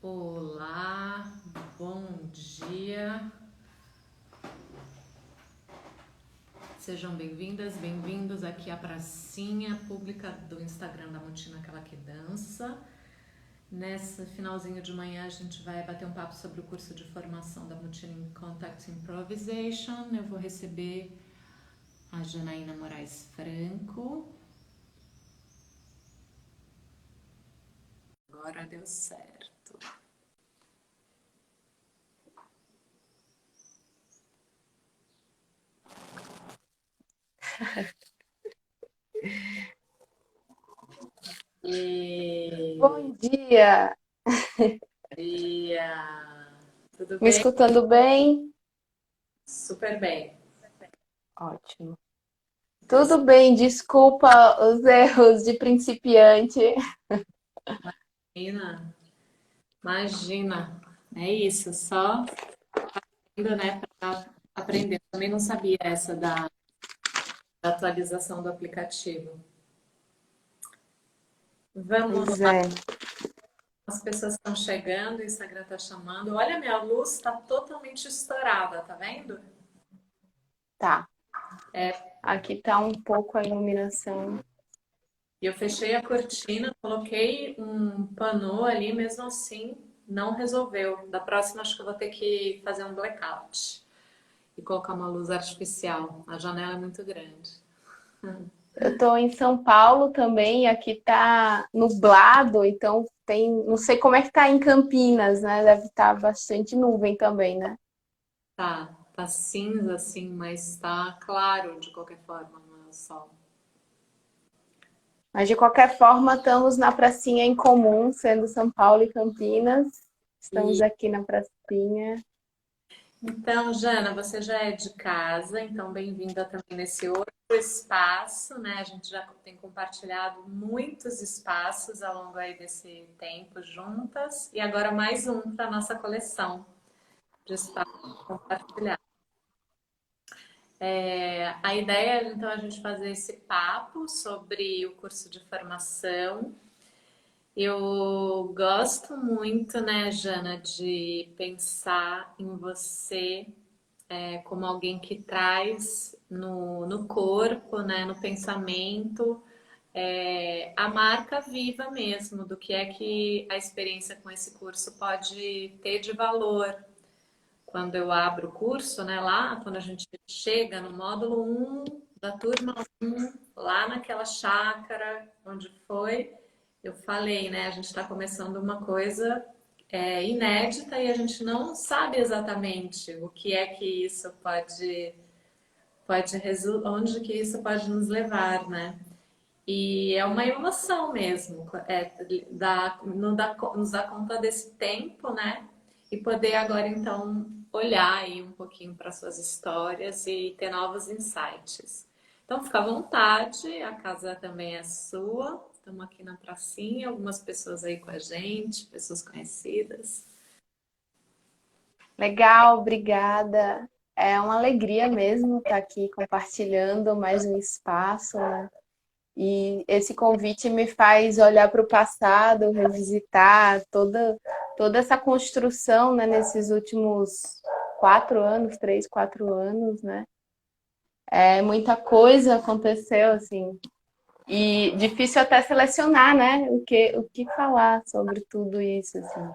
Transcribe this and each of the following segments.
Olá, bom dia. Sejam bem-vindas, bem-vindos aqui à pracinha pública do Instagram da Mutina Aquela que Dança. Nesse finalzinho de manhã a gente vai bater um papo sobre o curso de formação da Mutina em Contact Improvisation. Eu vou receber a Janaína Moraes Franco. Agora deu certo. Bom dia! Tudo Me bem? escutando bem? Super bem. Ótimo. Você, Tudo bem, desculpa os erros de principiante. Janaína? Imagina, é isso, só indo, né, para aprender. Também não sabia essa da atualização do aplicativo. Vamos Pois lá, é, as pessoas estão chegando, o Instagram está chamando. Olha, minha luz está totalmente estourada, tá vendo? tá. É, Aqui tá um pouco a iluminação. e eu fechei a cortina, coloquei um pano ali, mesmo assim não resolveu. Da próxima acho que eu vou ter que fazer um blackout e colocar uma luz artificial. A janela é muito grande. Eu tô em São Paulo também, e aqui tá nublado, então tem, não sei como é que tá em Campinas, né? Deve estar bastante nuvem também, né? Tá cinza assim, mas tá claro de qualquer forma no sol. Mas de qualquer forma, estamos na pracinha em comum, sendo São Paulo e Campinas. Estamos E aqui na pracinha. então, Jana, você já é de casa, então bem-vinda também nesse outro espaço, né? A gente já tem compartilhado muitos espaços ao longo aí desse tempo juntas e agora mais um para nossa coleção de espaços compartilhados. A ideia é então a gente fazer esse papo sobre o curso de formação. Eu gosto muito, né, Jana, de pensar em você como alguém que traz no corpo, né, no pensamento, a marca viva mesmo do que é que a experiência com esse curso pode ter de valor. Quando eu abro o curso, né, lá, quando a gente chega no módulo um da turma um lá naquela chácara onde foi, eu falei, né, a gente está começando uma coisa inédita e a gente não sabe exatamente o que é que isso onde que isso pode nos levar, né? E é uma emoção mesmo, nos dá conta desse tempo, né? E poder agora então olhar aí um pouquinho para suas histórias e ter novos insights. Então fica à vontade, a casa também é sua. Estamos aqui na pracinha, algumas pessoas aí com a gente, pessoas conhecidas. Legal, obrigada. É uma alegria mesmo estar aqui compartilhando mais um espaço, né? E esse convite me faz olhar para o passado, revisitar toda essa construção, né, nesses últimos 4 anos, 3, 4 anos, né? É, muita coisa aconteceu, assim, e difícil até selecionar, né, o que falar sobre tudo isso, assim.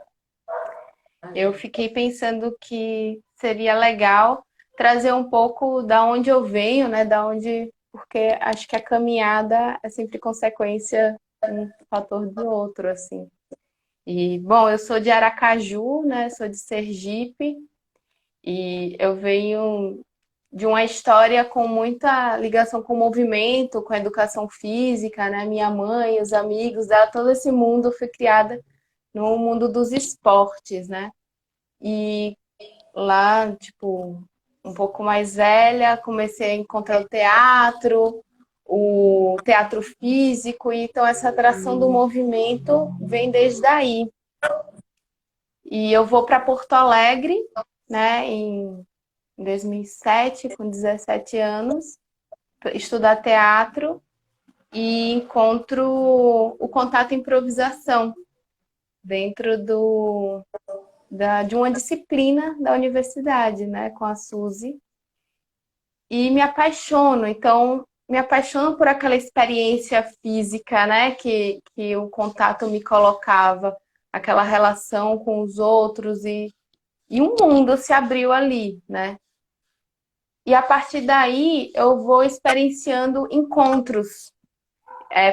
Eu fiquei pensando que seria legal trazer um pouco da onde eu venho, né? Da onde, porque acho que a caminhada é sempre consequência um fator do outro, assim. E bom, eu sou de Aracaju, né? Sou de Sergipe e eu venho de uma história com muita ligação com o movimento, com a educação física, né? Minha mãe, os amigos dela, todo esse mundo foi criada no mundo dos esportes, né? E lá, tipo, um pouco mais velha, comecei a encontrar o teatro físico, e então essa atração do movimento vem desde aí. E eu vou para Porto Alegre, né, em 2007, com 17 anos, estudar teatro e encontro o contato improvisação. dentro de uma disciplina da universidade, né, com a Suzy, e me apaixono. Então, me apaixono por aquela experiência física, né, que o contato me colocava, aquela relação com os outros, e um mundo se abriu ali, né? E a partir daí eu vou experienciando encontros,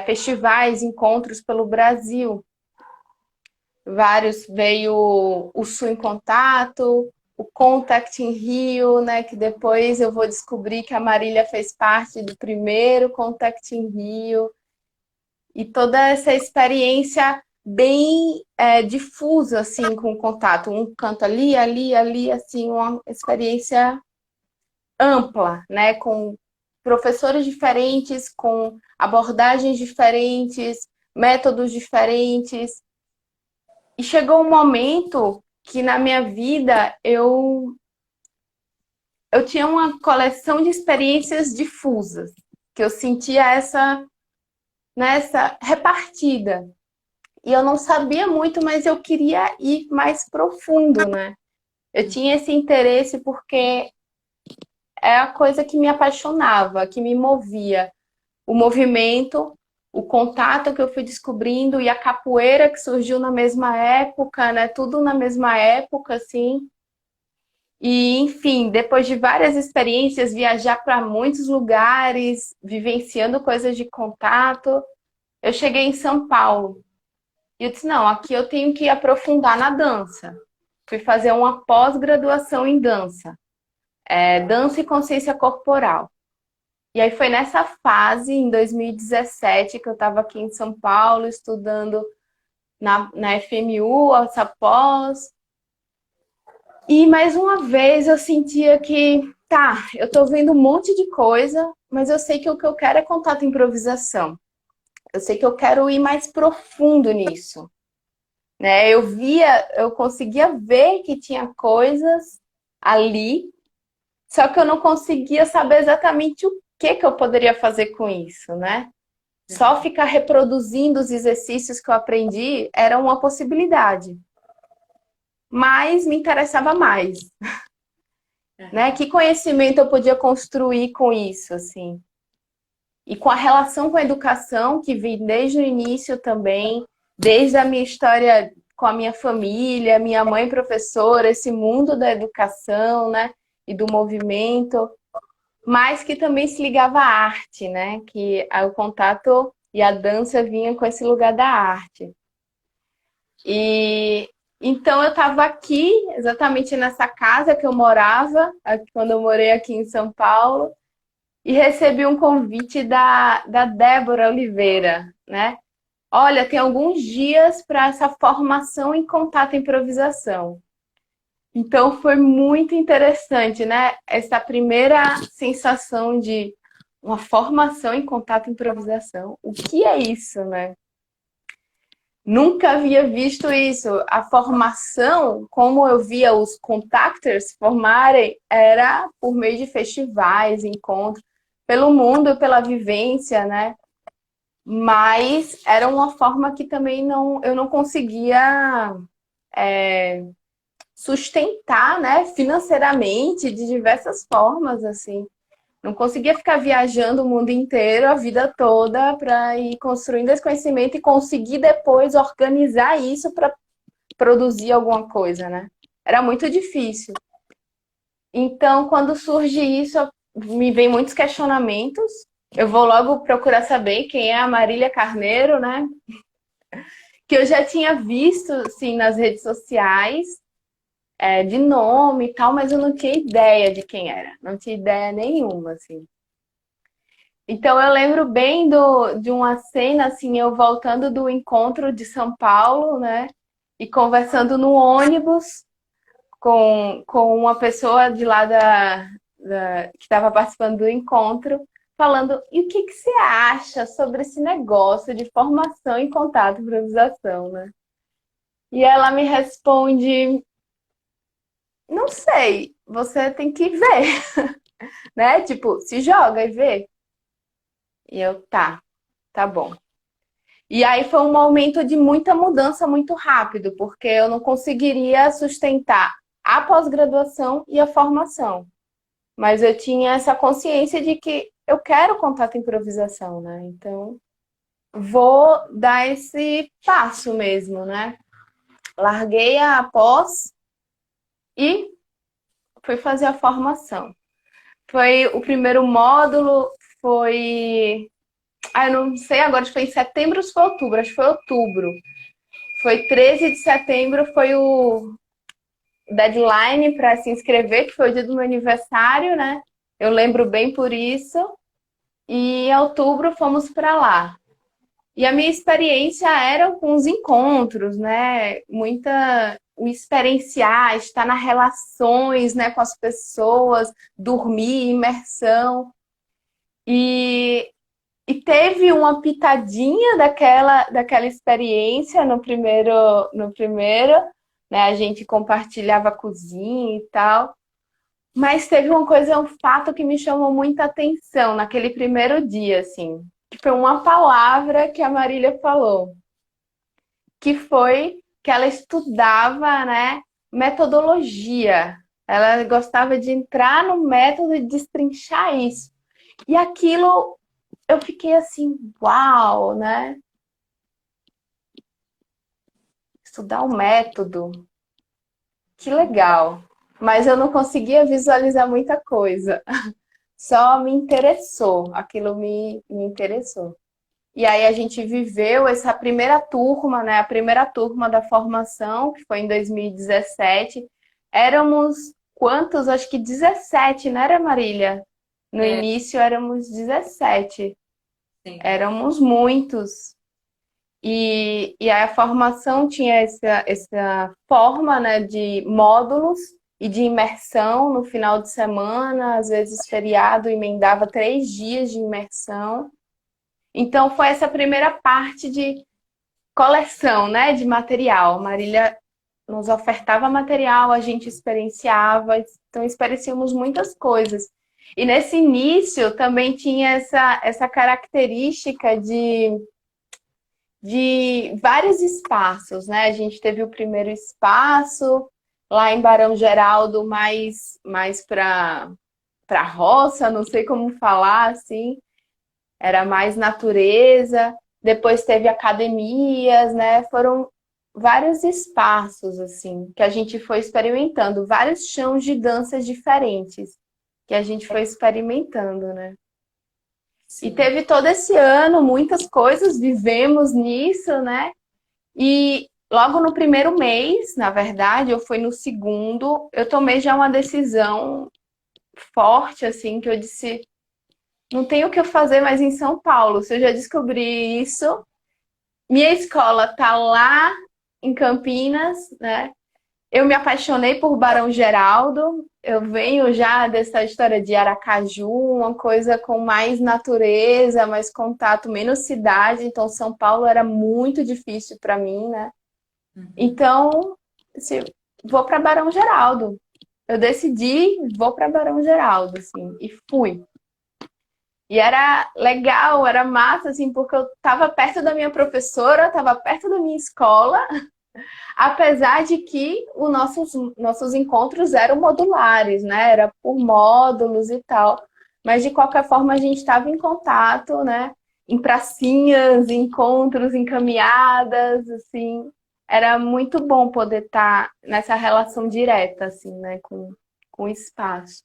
festivais, encontros pelo Brasil. Vários, veio o Sul em Contato, o Contact em Rio, né? Que depois eu vou descobrir que a Marília fez parte do primeiro Contact em Rio. E toda essa experiência bem difusa, assim, com o contato. Um canto ali, ali, ali, assim, uma experiência ampla, né? Com professores diferentes, com abordagens diferentes, métodos diferentes. E chegou um momento que na minha vida eu tinha uma coleção de experiências difusas, que eu sentia nessa repartida. E eu não sabia muito, mas eu queria ir mais profundo, né? Eu tinha esse interesse porque é a coisa que me apaixonava, que me movia. O movimento, o contato que eu fui descobrindo e a capoeira que surgiu na mesma época, né? Tudo na mesma época, assim. E, enfim, depois de várias experiências, viajar para muitos lugares, vivenciando coisas de contato, eu cheguei em São Paulo. E eu disse, não, aqui eu tenho que aprofundar na dança. Fui fazer uma pós-graduação em dança, dança e consciência corporal. E aí foi nessa fase, em 2017, que eu estava aqui em São Paulo, estudando na FMU, essa pós. E mais uma vez eu sentia que, tá, eu estou vendo um monte de coisa, mas eu sei que o que eu quero é contato e improvisação. Eu sei que eu quero ir mais profundo nisso, né? Eu conseguia ver que tinha coisas ali, só que eu não conseguia saber exatamente o que eu poderia fazer com isso, né? Só ficar reproduzindo os exercícios que eu aprendi era uma possibilidade. Mas me interessava mais, né? Que conhecimento eu podia construir com isso, assim? E com a relação com a educação, que vem desde o início também, desde a minha história com a minha família, minha mãe professora, esse mundo da educação, né? E do movimento, mas que também se ligava à arte, né? Que o contato e a dança vinha com esse lugar da arte. E então eu estava aqui, exatamente nessa casa que eu morava, quando eu morei aqui em São Paulo, e recebi um convite da Débora Oliveira, né? Olha, tem alguns dias para essa formação em contato e improvisação. Então foi muito interessante, né? Essa primeira sensação de uma formação em contato e improvisação. O que é isso, né? Nunca havia visto isso. A formação, como eu via os contactors formarem, era por meio de festivais, encontros, pelo mundo, pela vivência, né? Mas era uma forma que também eu não conseguia sustentar, né, financeiramente, de diversas formas, assim. Não conseguia ficar viajando o mundo inteiro a vida toda para ir construindo esse conhecimento e conseguir depois organizar isso para produzir alguma coisa, né? Era muito difícil. Então, quando surge isso, me vem muitos questionamentos. Eu vou logo procurar saber quem é a Marília Carneiro, né? Que eu já tinha visto, assim, nas redes sociais, de nome e tal, mas eu não tinha ideia de quem era. Não tinha ideia nenhuma, assim. Então eu lembro bem de uma cena, assim, eu voltando do encontro de São Paulo, né? E conversando no ônibus com uma pessoa de lá que estava participando do encontro, falando, e o que você acha sobre esse negócio de formação em contato e improvisação, né? E ela me responde, não sei, você tem que ver, né? Tipo, se joga e vê. E eu, tá bom. E aí foi um momento de muita mudança muito rápido, porque eu não conseguiria sustentar a pós-graduação e a formação. Mas eu tinha essa consciência de que eu quero contato e improvisação, né? Então, vou dar esse passo mesmo, né? Larguei a pós e fui fazer a formação. Foi o primeiro módulo, foi. Ah, eu não sei agora se foi em setembro ou se foi outubro, acho que foi outubro. Foi 13 de setembro, foi o deadline para se inscrever, que foi o dia do meu aniversário, né? Eu lembro bem por isso. E em outubro fomos para lá. E a minha experiência era com os encontros, né? Muita o experienciar, estar nas relações, né, com as pessoas, dormir, imersão. E, e teve uma pitadinha daquela experiência no primeiro, né? A gente compartilhava a cozinha e tal. Mas teve uma coisa, um fato que me chamou muita atenção naquele primeiro dia, assim, que foi uma palavra que a Marília falou, que foi que ela estudava, né, metodologia. Ela gostava de entrar no método e destrinchar isso. E aquilo eu fiquei assim, uau, né? Estudar o método, que legal. Mas eu não conseguia visualizar muita coisa. Só me interessou, aquilo me interessou. E aí a gente viveu essa primeira turma, né? A primeira turma da formação, que foi em 2017. Éramos quantos? Acho que 17, não era, Marília? No É, início éramos 17. sim. Éramos muitos. E aí a formação tinha essa forma, né, de módulos e de imersão no final de semana, às vezes feriado, emendava 3 dias de imersão. Então foi essa primeira parte de coleção, né, de material. A Marília nos ofertava material, a gente experienciava, então experienciamos muitas coisas. E nesse início também tinha essa característica de vários espaços, né? A gente teve o primeiro espaço lá em Barão Geraldo, mais para roça, não sei como falar assim, era mais natureza. Depois teve academias, né? Foram vários espaços assim que a gente foi experimentando, vários chãos de danças diferentes que a gente foi experimentando, né? E Sim. teve todo esse ano muitas coisas, vivemos nisso, né? E logo no primeiro mês, na verdade, eu fui no segundo, eu tomei já uma decisão forte, assim, que eu disse, não tenho o que eu fazer mais em São Paulo. Se eu já descobri isso, minha escola tá lá em Campinas, né? Eu me apaixonei por Barão Geraldo. Eu venho já dessa história de Aracaju, uma coisa com mais natureza, mais contato, menos cidade. Então, São Paulo era muito difícil para mim, né? Uhum. Então, assim, vou para Barão Geraldo. Eu decidi, vou para Barão Geraldo, assim, e fui. E era legal, era massa, assim, porque eu estava perto da minha professora, estava perto da minha escola, apesar de que os nossos encontros eram modulares, né? Era por módulos e tal. Mas, de qualquer forma, a gente estava em contato, né? Em pracinhas, em encontros, em caminhadas, assim. Era muito bom poder estar nessa relação direta, assim, né? Com o espaço.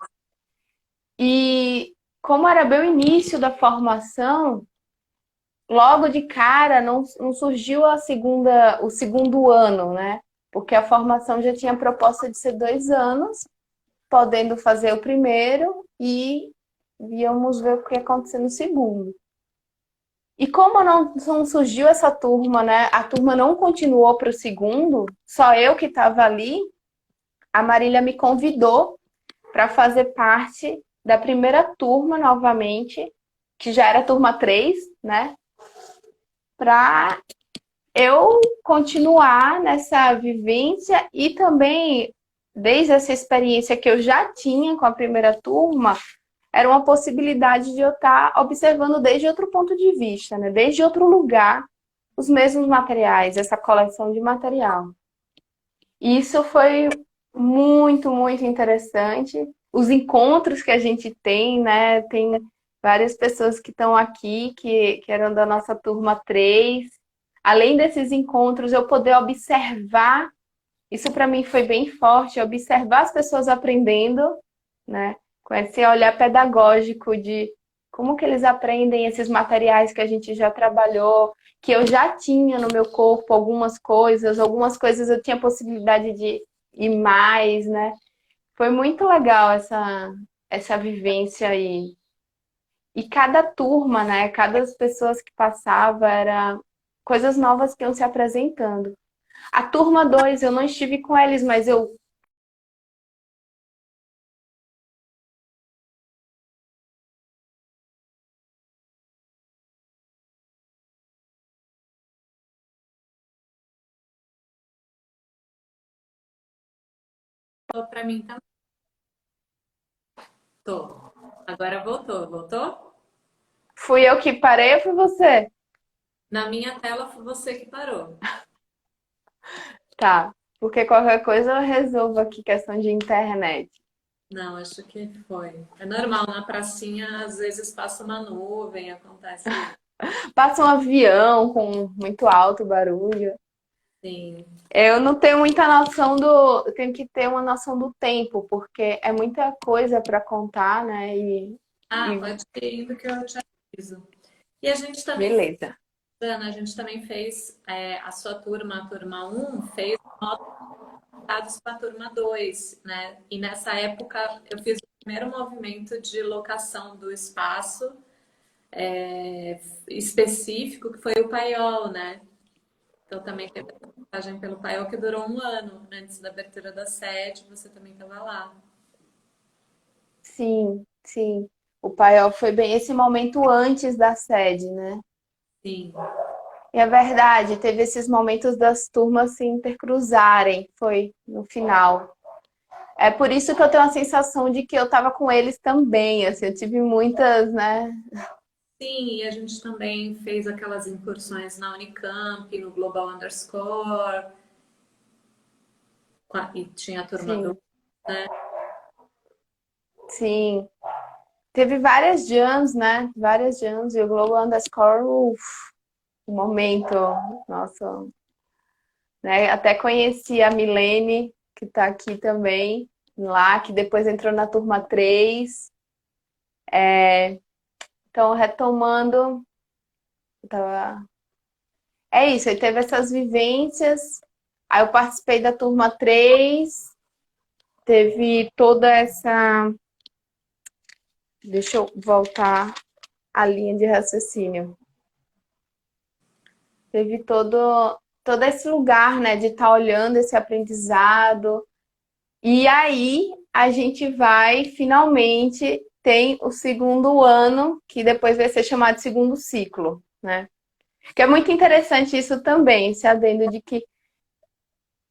E como era bem o início da formação, logo de cara não surgiu o segundo ano, né? Porque a formação já tinha proposta de ser 2 anos, podendo fazer o primeiro e íamos ver o que ia acontecer no segundo. E como não surgiu essa turma, né? A turma não continuou para o segundo, só eu que estava ali, a Marília me convidou para fazer parte da primeira turma novamente, que já era a turma 3, né? Para eu continuar nessa vivência e também, desde essa experiência que eu já tinha com a primeira turma, era uma possibilidade de eu estar observando desde outro ponto de vista, né? Desde outro lugar, os mesmos materiais, essa coleção de material. E isso foi muito, muito interessante. Os encontros que a gente tem, né? Tem várias pessoas que estão aqui, que eram da nossa turma 3. Além desses encontros, eu poder observar, isso para mim foi bem forte, observar as pessoas aprendendo, né? Com esse olhar pedagógico de como que eles aprendem esses materiais que a gente já trabalhou, que eu já tinha no meu corpo algumas coisas eu tinha possibilidade de ir mais, né? Foi muito legal essa vivência aí. E cada turma, né? Cada pessoas que passava era coisas novas que iam se apresentando. A turma 2 eu não estive com eles, mas eu Tô para mim também. Tô. Agora voltou, voltou? fui eu que parei ou foi você? Na minha tela foi você que parou. Tá, porque qualquer coisa eu resolvo aqui questão de internet. Não, acho que foi. É normal, na pracinha às vezes passa uma nuvem, acontece isso. Passa um avião com muito alto barulho. Sim. Eu não tenho muita noção do. Eu tenho que ter uma noção do tempo, porque é muita coisa para contar, né? Ah, E pode ir indo que eu te aviso. E a gente também, beleza. Ana, a gente também fez, a sua turma, a turma um fez dados com a turma 2, né? E nessa época eu fiz o primeiro movimento de locação do espaço específico, que foi o paiol, né? Então também teve a passagem pelo paiol que durou um ano antes da abertura da sede, você também estava lá. Sim, sim. O paiol foi bem esse momento antes da sede, né? Sim, E é verdade, teve esses momentos das turmas se intercruzarem, foi no final. É por isso que eu tenho a sensação de que eu estava com eles também, assim, eu tive muitas, né? sim, e a gente também fez aquelas incursões na Unicamp, no Global Underscore, e tinha a turma do, Sim, né? sim. Teve várias jams, né? Várias jams, e o Global Underscore, um momento, nossa, né? Até conheci a Milene, que está aqui também, lá, que depois entrou na turma 3. Então, retomando, eu tava... é isso, aí teve essas vivências, aí eu participei da turma 3, teve toda essa. Deixa eu voltar à linha de raciocínio. Teve todo esse lugar, né, de estar olhando esse aprendizado. E aí a gente vai, finalmente, tem o segundo ano, que depois vai ser chamado de segundo ciclo, né? Que é muito interessante isso também, esse adendo de que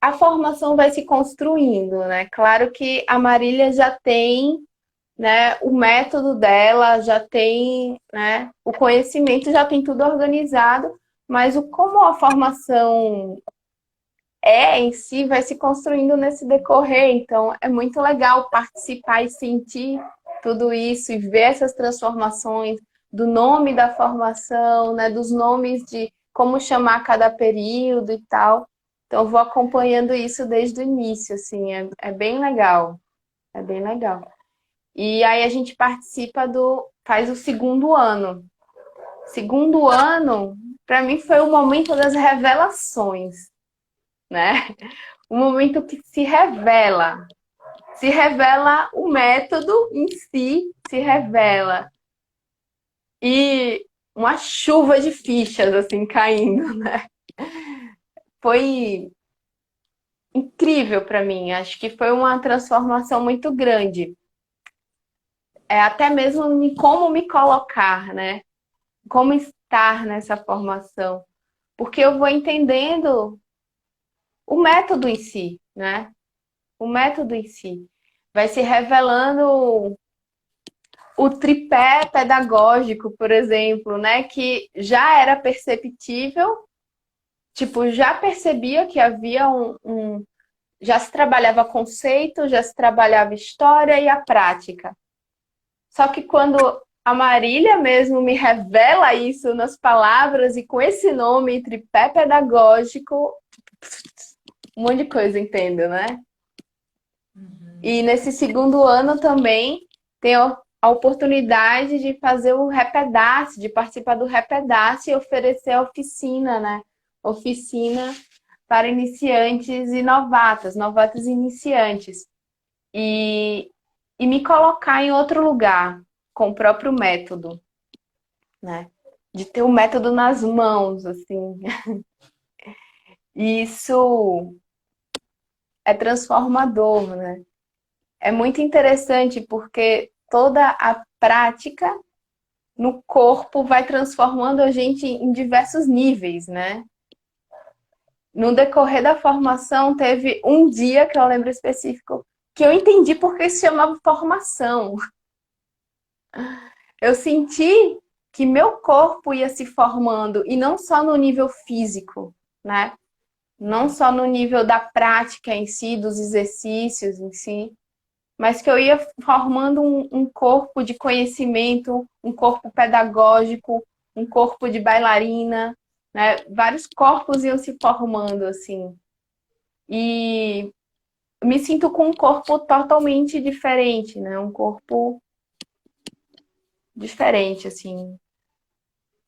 a formação vai se construindo, né? Claro que a Marília já tem, né, o método dela, já tem, né, o conhecimento, já tem tudo organizado, mas o como a formação em si vai se construindo nesse decorrer. Então, é muito legal participar e sentir tudo isso e ver essas transformações do nome da formação, né, dos nomes de como chamar cada período e tal. Então, eu vou acompanhando isso desde o início, assim, é bem legal. É bem legal. E aí a gente faz o segundo ano. Segundo ano, para mim foi o momento das revelações, né? O momento que se revela o método em si, se revela. E uma chuva de fichas assim caindo, né? Foi incrível para mim, acho que foi uma transformação muito grande. Até mesmo em como me colocar, né? Como estar nessa formação. Porque eu vou entendendo o método em si, né? O método em si. Vai se revelando o tripé pedagógico, por exemplo, né? Que já era perceptível, tipo, já percebia que havia já se trabalhava conceito, já se trabalhava história e a prática. Só que quando a Marília mesmo me revela isso nas palavras e com esse nome, tripé pedagógico, um monte de coisa, entendo, né? E nesse segundo ano também tenho a oportunidade de fazer o Repedace, de participar do Repedace e oferecer a oficina, né? Oficina para iniciantes e novatas, novatas e iniciantes. E, e me colocar em outro lugar, com o próprio método, né? De ter o método nas mãos, assim. E isso é transformador, né? É muito interessante porque toda a prática no corpo vai transformando a gente em diversos níveis, né? No decorrer da formação, teve um dia que eu lembro específico que eu entendi porque se chamava formação. Eu senti que meu corpo ia se formando, e não só no nível físico, né? Não só no nível da prática em si, dos exercícios em si, mas que eu ia formando um corpo de conhecimento, um corpo pedagógico, um corpo de bailarina, né? Vários corpos iam se formando assim. E me sinto com um corpo totalmente diferente, né? Um corpo diferente, assim.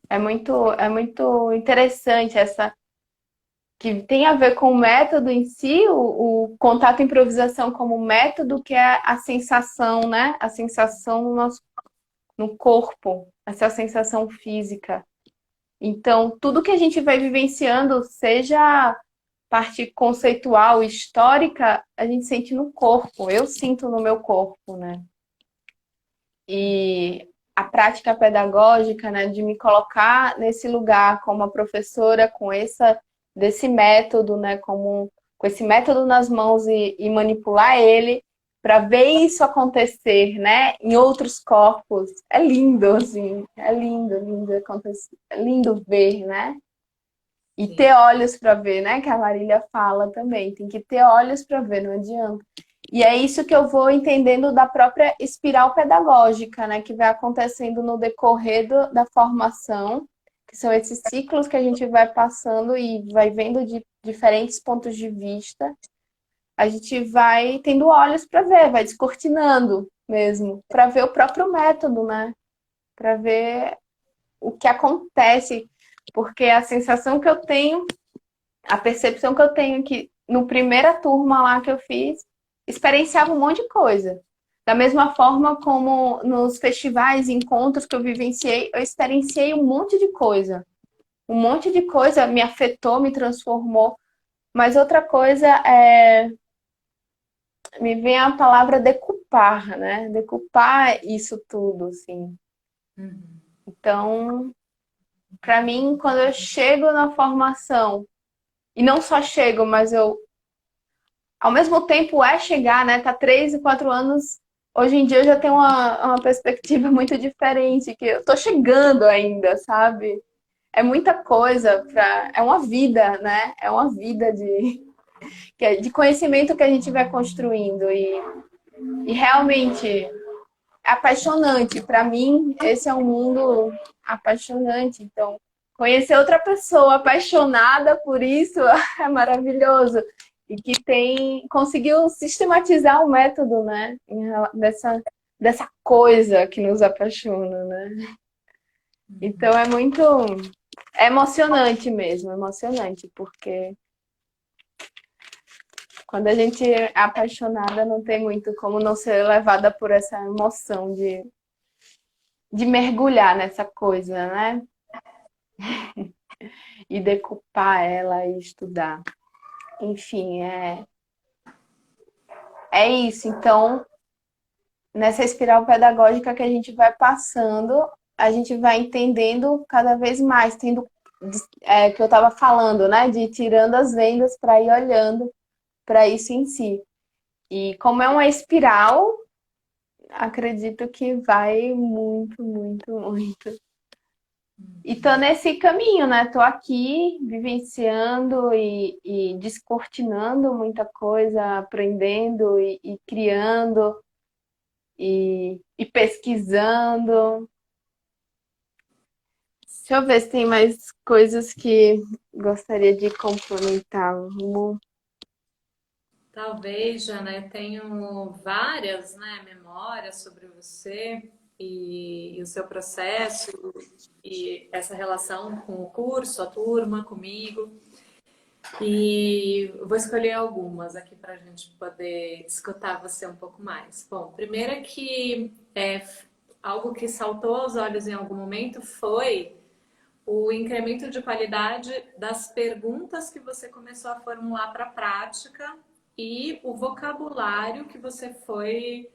É muito interessante essa que tem a ver com o método em si, o contato e improvisação como método, que é a sensação, né? A sensação no corpo, essa sensação física. Então, tudo que a gente vai vivenciando, seja parte conceitual, histórica, a gente sente no corpo. Eu sinto no meu corpo, né? E a prática pedagógica, né, de me colocar nesse lugar como a professora com desse método, né, com esse método nas mãos e manipular ele para ver isso acontecer, né, em outros corpos. É lindo, assim, é lindo, lindo acontecer, é lindo ver, né? E Sim. ter olhos para ver, né? Que a Marília fala também. Tem que ter olhos para ver, não adianta. E é isso que eu vou entendendo da própria espiral pedagógica, né? Que vai acontecendo no decorrer da formação, que são esses ciclos que a gente vai passando e vai vendo de diferentes pontos de vista. A gente vai tendo olhos para ver, vai descortinando mesmo, para ver o próprio método, né? Para ver o que acontece, porque a sensação que eu tenho, a percepção que eu tenho é que no primeira turma lá que eu fiz, experienciava um monte de coisa. Da mesma forma como nos festivais, encontros que eu vivenciei, eu experienciei um monte de coisa. Um monte de coisa me afetou, me transformou. Mas outra coisa é. Me vem a palavra decupar, né? Decupar isso tudo, assim. Uhum. Então, para mim, quando eu chego na formação, e não só chego, mas eu, ao mesmo tempo, é chegar, né? Tá 3 e 4 anos. Hoje em dia eu já tenho uma perspectiva muito diferente, que eu tô chegando ainda, sabe? É muita coisa para, é uma vida, né? É uma vida de conhecimento que a gente vai construindo e realmente é apaixonante. Para mim, esse é um mundo apaixonante. Então, conhecer outra pessoa apaixonada por isso é maravilhoso. E que conseguiu sistematizar o método, né? Dessa coisa que nos apaixona, né? Então é muito emocionante mesmo, emocionante, porque quando a gente é apaixonada, não tem muito como não ser levada por essa emoção de mergulhar nessa coisa, né? E decupar ela e estudar. Enfim, é isso. Então, nessa espiral pedagógica que a gente vai passando, a gente vai entendendo cada vez mais, tendo que eu estava falando, né? De ir tirando as vendas para ir olhando para isso em si. E como é uma espiral, acredito que vai muito, muito, muito. E tô nesse caminho, né? Tô aqui vivenciando e descortinando muita coisa, aprendendo e criando e pesquisando. Deixa eu ver se tem mais coisas que gostaria de complementar. Talvez, Jana, eu tenho várias, né, memórias sobre você e o seu processo e essa relação com o curso, a turma, comigo. E eu vou escolher algumas aqui para a gente poder escutar você um pouco mais. Bom, primeiro é que algo que saltou aos olhos em algum momento foi o incremento de qualidade das perguntas que você começou a formular para a prática e o vocabulário que você foi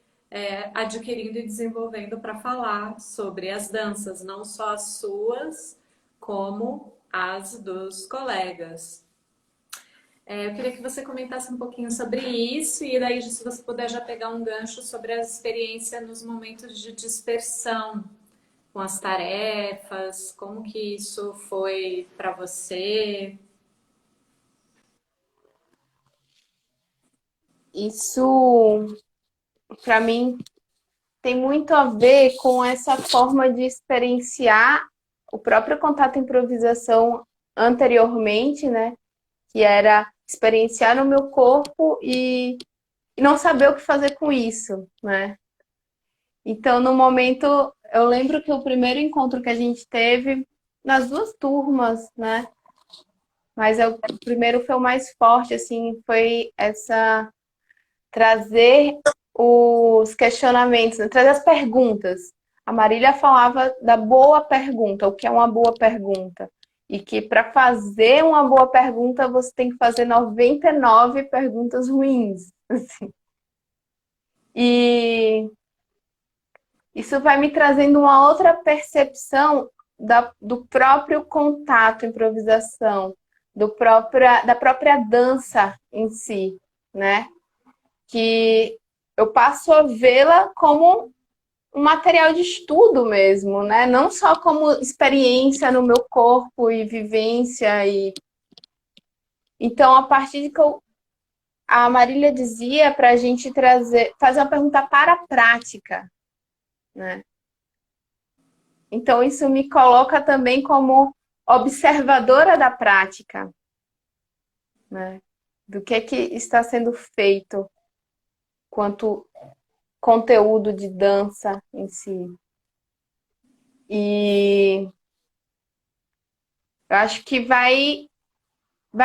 adquirindo e desenvolvendo para falar sobre as danças, não só as suas, como as dos colegas. Eu queria que você comentasse um pouquinho sobre isso e daí, se você puder já pegar um gancho sobre a experiência nos momentos de dispersão com as tarefas, como que isso foi para você? Isso, para mim, tem muito a ver com essa forma de experienciar o próprio contato e improvisação anteriormente, né? Que era experienciar no meu corpo e não saber o que fazer com isso, né? Então, no momento, eu lembro que o primeiro encontro que a gente teve nas duas turmas, né? Mas o primeiro foi o mais forte, assim, foi essa trazer os questionamentos, né? Trazer as perguntas. A Marília falava da boa pergunta, o que é uma boa pergunta. E que para fazer uma boa pergunta, você tem que fazer 99 perguntas ruins. Assim. E isso vai me trazendo uma outra percepção do próprio contato, improvisação, da própria dança em si, né? Que eu passo a vê-la como um material de estudo mesmo, né? Não só como experiência no meu corpo e vivência. Então, a partir de que a Marília dizia para a gente fazer uma pergunta para a prática, né? Então, isso me coloca também como observadora da prática, né? Do que está sendo feito quanto conteúdo de dança em si. E eu acho que vai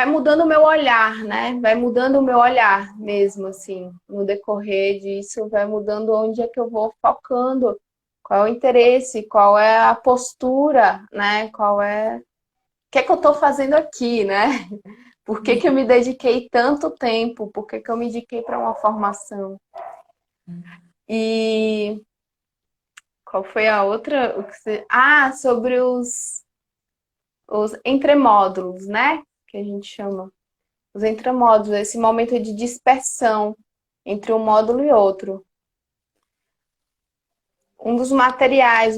mudando o meu olhar, né? Vai mudando o meu olhar mesmo, assim, no decorrer disso, vai mudando onde é que eu vou focando, qual é o interesse, qual é a postura, né? O que é que eu estou fazendo aqui, né? Por que que eu me dediquei tanto tempo? Por que que eu me dediquei para uma formação? E qual foi a outra? Sobre os entremódulos, né? Que a gente chama. Os entramódulos, esse momento de dispersão entre um módulo e outro. Um dos materiais,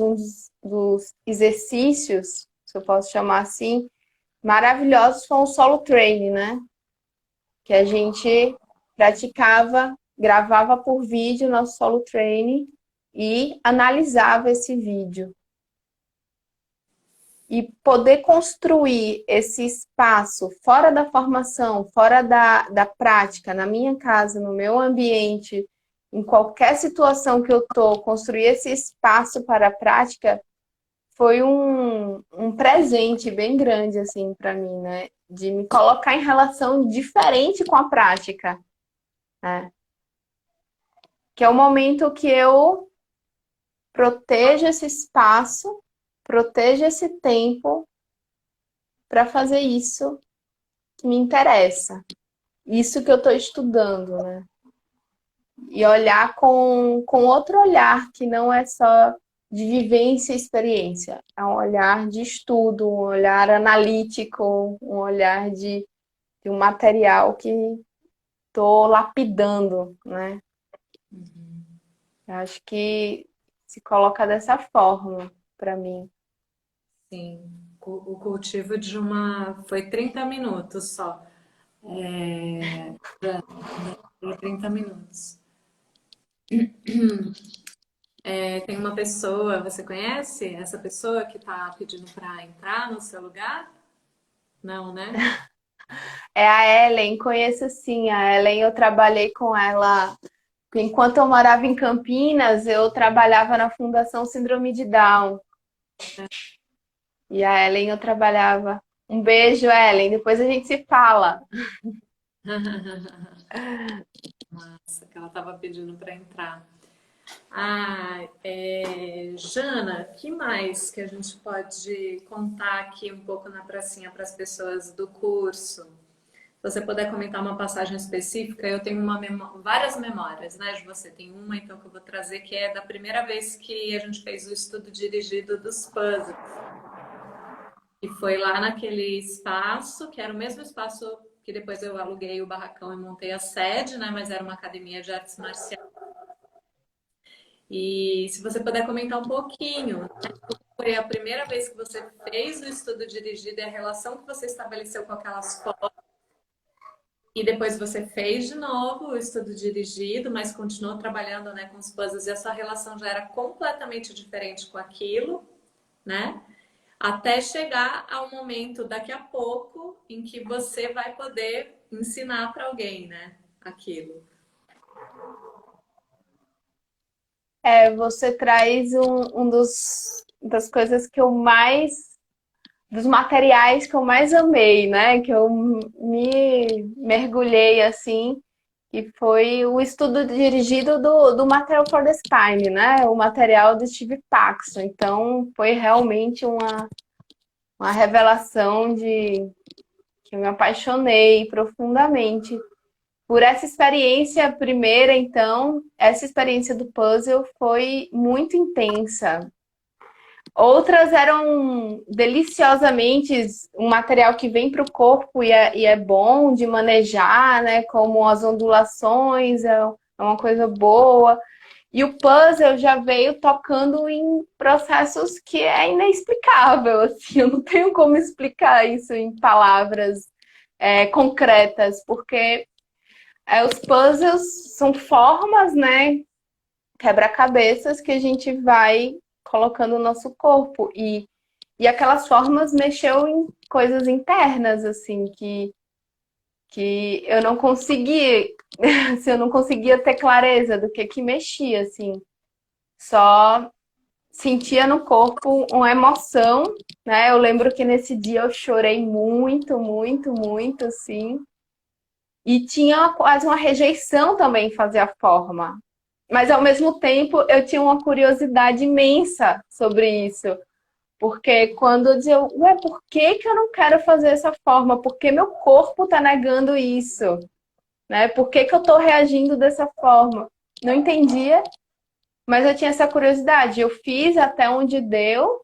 dos exercícios, se eu posso chamar assim, maravilhosos foi o solo training, né? Que a gente praticava, gravava por vídeo nosso solo training e analisava esse vídeo. E poder construir esse espaço fora da formação, fora da prática, na minha casa, no meu ambiente, em qualquer situação que eu estou, construir esse espaço para a prática foi um presente bem grande, assim, para mim, né? De me colocar em relação diferente com a prática, né? Que é o momento que eu protejo esse espaço, protejo esse tempo para fazer isso que me interessa. Isso que eu estou estudando, né? E olhar com outro olhar, que não é só de vivência e experiência. É um olhar de estudo, um olhar analítico, um olhar de um material que estou lapidando, né? Eu acho que se coloca dessa forma para mim. sim. O cultivo de uma. Foi 30 minutos só. Foi 30 minutos. Tem uma pessoa, você conhece essa pessoa que está pedindo para entrar no seu lugar? Não, né? É a Ellen, conheço sim. A Ellen, eu trabalhei com ela. Enquanto eu morava em Campinas, eu trabalhava na Fundação Síndrome de Down. E a Ellen eu trabalhava. Um beijo, Ellen. Depois a gente se fala. Nossa, que ela estava pedindo para entrar. Ah, Jana, que mais que a gente pode contar aqui um pouco na pracinha para as pessoas do curso? Se você puder comentar uma passagem específica, eu tenho várias memórias, né, de você. Tem uma, então, que eu vou trazer, que é da primeira vez que a gente fez o estudo dirigido dos puzzles. E foi lá naquele espaço, que era o mesmo espaço que depois eu aluguei o barracão e montei a sede, né, mas era uma academia de artes marciais. E se você puder comentar um pouquinho, né, foi a primeira vez que você fez o estudo dirigido e a relação que você estabeleceu com aquelas fotos. E depois você fez de novo o estudo dirigido, mas continuou trabalhando, né, com os puzzles e a sua relação já era completamente diferente com aquilo, né? Até chegar ao momento daqui a pouco em que você vai poder ensinar para alguém, né, aquilo. Você traz das coisas que eu mais, dos materiais que eu mais amei, né? Que eu me mergulhei assim, e foi o estudo dirigido do Material for the Spine, né? O material do Steve Paxton. Então, foi realmente uma revelação de que eu me apaixonei profundamente por essa experiência primeira, então, essa experiência do puzzle foi muito intensa. Outras eram deliciosamente um material que vem para o corpo e é bom de manejar, né? Como as ondulações, é uma coisa boa. E o puzzle já veio tocando em processos que é inexplicável, assim, eu não tenho como explicar isso em palavras concretas, porque os puzzles são formas, né? Quebra-cabeças que a gente vai colocando no nosso corpo. E aquelas formas mexeu em coisas internas, assim, que eu não conseguia, assim, eu não conseguia ter clareza do que mexia, assim. Só sentia no corpo uma emoção, né? Eu lembro que nesse dia eu chorei muito, muito, muito, assim. E tinha quase uma rejeição também em fazer a forma. Mas ao mesmo tempo eu tinha uma curiosidade imensa sobre isso. Porque quando eu dizia, ué, por que que eu não quero fazer essa forma? Por que meu corpo está negando isso? Né? Por que que eu estou reagindo dessa forma? Não entendia, mas eu tinha essa curiosidade. Eu fiz até onde deu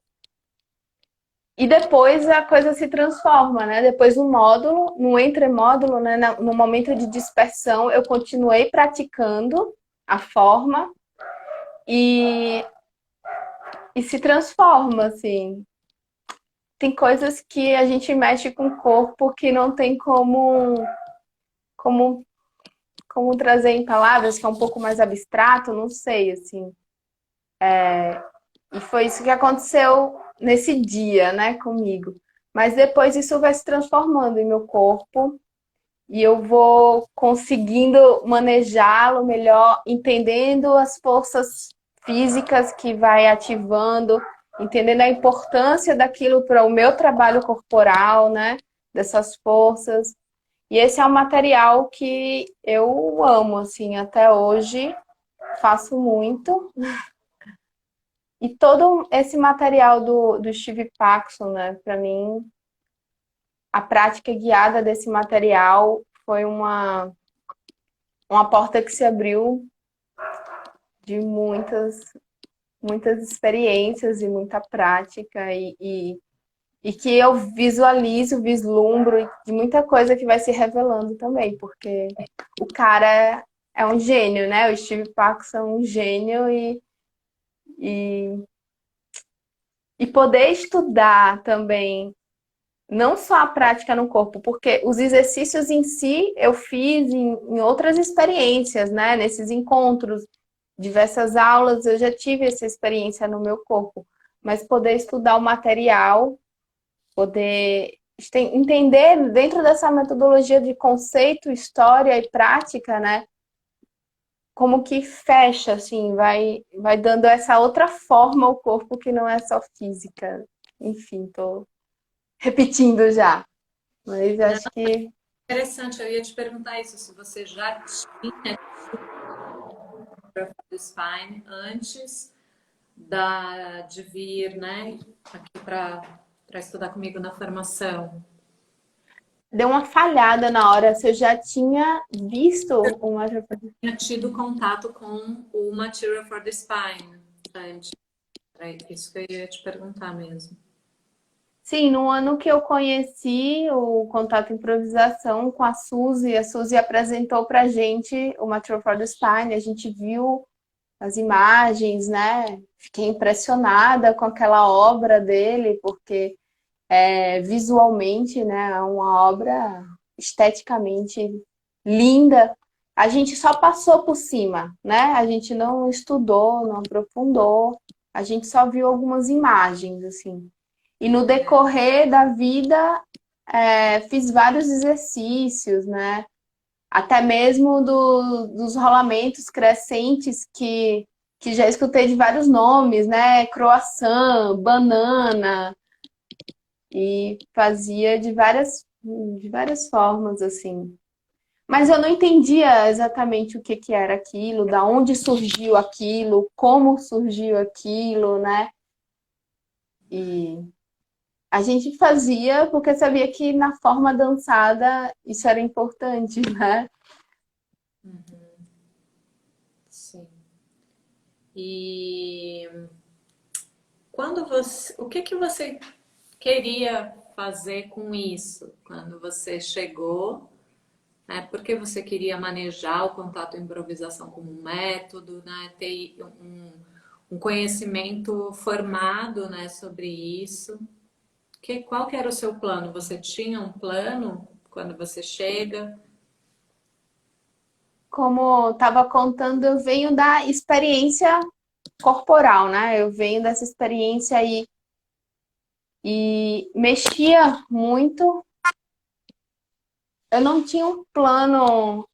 e depois a coisa se transforma, né? Depois no módulo, no entremódulo, né? No momento de dispersão, eu continuei praticando a forma e, e se transforma, assim. Tem coisas que a gente mexe com o corpo que não tem como, como trazer em palavras, que é um pouco mais abstrato, não sei, assim. E foi isso que aconteceu nesse dia, né, comigo. Mas depois isso vai se transformando em meu corpo e eu vou conseguindo manejá-lo melhor, entendendo as forças físicas que vai ativando, entendendo a importância daquilo para o meu trabalho corporal, né? Dessas forças. E esse é um material que eu amo, assim, até hoje faço muito. E todo esse material do Steve Paxson, né? Para mim, a prática guiada desse material foi uma porta que se abriu de muitas experiências e muita prática e que eu visualizo, vislumbro de muita coisa que vai se revelando também, porque o cara é um gênio, né? O Steve Paxson é um gênio e e poder estudar também, não só a prática no corpo, porque os exercícios em si eu fiz em outras experiências, né? Nesses encontros, diversas aulas, eu já tive essa experiência no meu corpo. Mas poder estudar o material, poder entender dentro dessa metodologia de conceito, história e prática, né? Como que fecha, assim, vai dando essa outra forma ao corpo que não é só física. Enfim, tô repetindo já. Mas Não, acho que interessante, eu ia te perguntar isso, se você já tinha do Spine antes de vir, né, aqui para estudar comigo na formação. deu uma falhada na hora. Se eu já tinha visto uma. Tinha tido contato com o Material for the Spine antes. Era isso que eu ia te perguntar mesmo. Sim, no ano que eu conheci o Contato Improvisação com a Suzy apresentou pra gente o Material for the Spine, a gente viu as imagens, né? Fiquei impressionada com aquela obra dele, porque visualmente, né, é uma obra esteticamente linda. A gente só passou por cima, né? A gente não estudou, não aprofundou, a gente só viu algumas imagens, assim. E no decorrer da vida, fiz vários exercícios, né? Até mesmo dos rolamentos crescentes que já escutei de vários nomes, né? Croissant, banana, e fazia de várias formas, assim. Mas eu não entendia exatamente o que que era aquilo, da onde surgiu aquilo, como surgiu aquilo, né? E a gente fazia porque sabia que na forma dançada isso era importante, né? Sim. E quando você, o que que você queria fazer com isso quando você chegou, né? Porque você queria manejar o contato e improvisação como um método, né? Ter um conhecimento formado, né, sobre isso. Qual que era o seu plano? Você tinha um plano quando você chega? Como estava contando, eu venho da experiência corporal, né? Eu venho dessa experiência aí e mexia muito. Eu não tinha um plano.